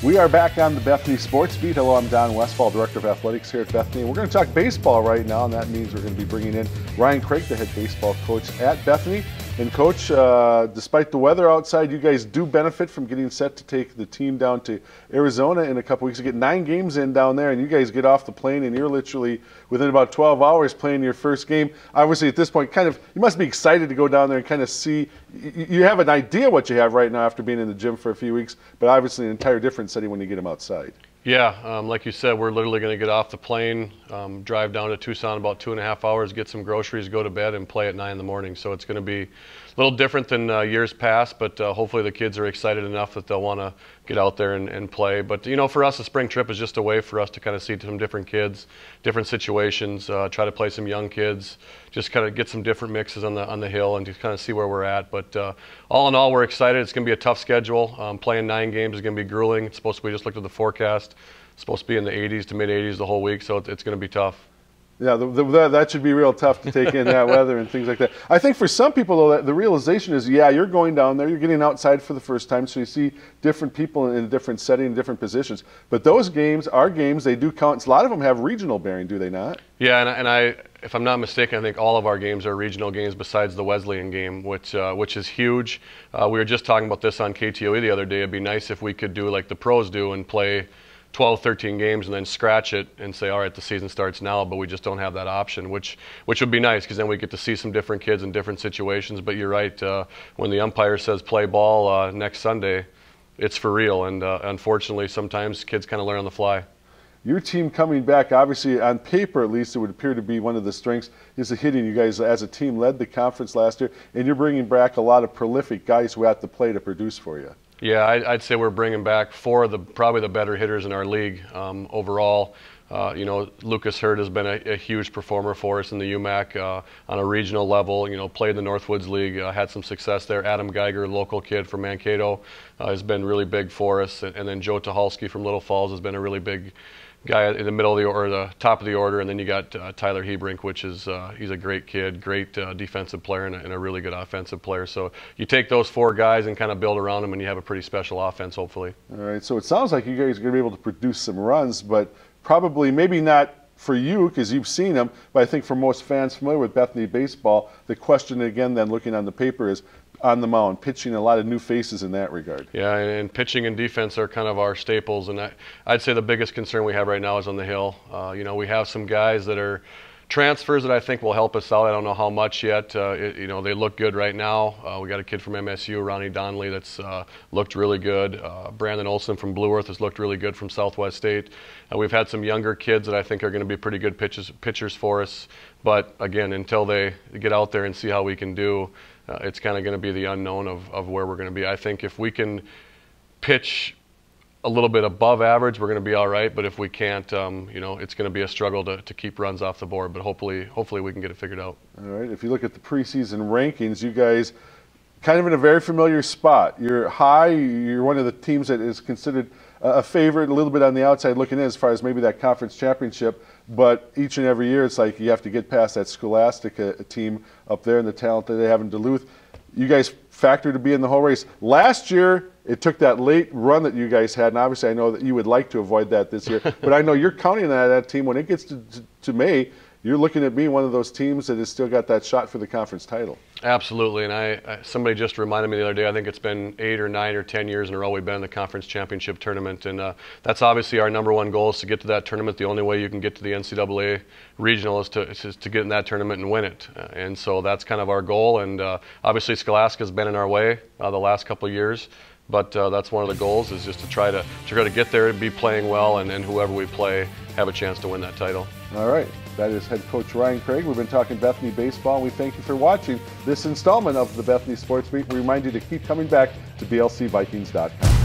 We are back on the Bethany Sports Beat. Hello, I'm Don Westphal, Director of Athletics here at Bethany. We're going to talk baseball right now, and that means we're going to be bringing in Ryan Kragh, the head baseball coach at Bethany. And Coach, despite the weather outside, you guys do benefit from getting set to take the team down to Arizona in a couple weeks. You get 9 games in down there, and you guys get off the plane, and you're literally within about 12 hours playing your first game. Obviously, at this point, you must be excited to go down there and kind of see. You have an idea what you have right now after being in the gym for a few weeks, but obviously an entire different setting when you get them outside. Yeah, like you said, we're literally going to get off the plane, drive down to Tucson about 2.5 hours, get some groceries, go to bed, and play at 9 in the morning. So it's going to be a little different than years past, but hopefully the kids are excited enough that they'll want to get out there and play. But, you know, for us, a spring trip is just a way for us to kind of see some different kids, different situations, try to play some young kids, just kind of get some different mixes on the hill and just kind of see where we're at. But all in all, we're excited. It's going to be a tough schedule. Playing 9 games is going to be grueling. It's supposed to be, just looked at the forecast, it's supposed to be in the 80s to mid-80s the whole week, so it's going to be tough. Yeah, that should be real tough to take in that weather and things like that. I think for some people, though, the realization is, yeah, you're going down there, you're getting outside for the first time, so you see different people in a different setting, different positions. But those games, our games, they do count. A lot of them have regional bearing, do they not? Yeah, and if I'm not mistaken, I think all of our games are regional games besides the Wesleyan game, which is huge. We were just talking about this on KTOE the other day. It'd be nice if we could do like the pros do and play 12, 13 games and then scratch it and say, all right, the season starts now, but we just don't have that option, which would be nice because then we get to see some different kids in different situations. But you're right, when the umpire says play ball next Sunday, it's for real. And unfortunately, sometimes kids kind of learn on the fly. Your team coming back, obviously on paper at least, it would appear to be one of the strengths is the hitting. You guys as a team led the conference last year, and you're bringing back a lot of prolific guys who have to play to produce for you. Yeah, I'd say we're bringing back 4 of probably the better hitters in our league overall. You know, Lucas Hurd has been a huge performer for us in the UMAC on a regional level. You know, played in the Northwoods League, had some success there. Adam Geiger, local kid from Mankato, has been really big for us. And then Joe Tucholsky from Little Falls has been a really big guy in the middle of the top of the order. And then you got Tyler Hebrink, which is he's a great kid, great defensive player and a really good offensive player. So you take those 4 guys and kind of build around them, and you have a pretty special offense, hopefully. All right. So it sounds like you guys are going to be able to produce some runs, but probably maybe not for you because you've seen them, but I think for most fans familiar with Bethany baseball, the question again then looking on the paper is on the mound, pitching, a lot of new faces in that regard. Yeah, and pitching and defense are kind of our staples, and I'd say the biggest concern we have right now is on the hill. You know, we have some guys that are transfers that I think will help us out. I don't know how much yet. You know, they look good right now. We got a kid from MSU, Ronnie Donnelly, that's looked really good. Brandon Olson from Blue Earth has looked really good from Southwest State. We've had some younger kids that I think are going to be pretty good pitchers for us. But again, until they get out there and see how we can do, it's kind of going to be the unknown of where we're going to be. I think if we can pitch a little bit above average, we're going to be all right. But if we can't, you know, it's going to be a struggle to keep runs off the board. But hopefully we can get it figured out. All right. If you look at the preseason rankings, you guys kind of in a very familiar spot. You're high. You're one of the teams that is considered a favorite, a little bit on the outside looking in as far as maybe that conference championship. But each and every year, it's like you have to get past that Scholastica team up there and the talent that they have in Duluth. You guys factor to be in the whole race. Last year, it took that late run that you guys had, and obviously I know that you would like to avoid that this year, but I know you're counting on that team. When it gets to May, you're looking at being one of those teams that has still got that shot for the conference title. Absolutely, and somebody just reminded me the other day, I think it's been 8 or 9 or 10 years in a row we've been in the conference championship tournament, and that's obviously our #1 goal is to get to that tournament. The only way you can get to the NCAA regional is to get in that tournament and win it, and so that's kind of our goal, and obviously Scholastica has been in our way the last couple of years. But that's one of the goals is just to try to get there and be playing well, and whoever we play have a chance to win that title. All right. That is head coach Ryan Kragh. We've been talking Bethany baseball, and we thank you for watching this installment of the Bethany Sports Beat. We remind you to keep coming back to blcvikings.com.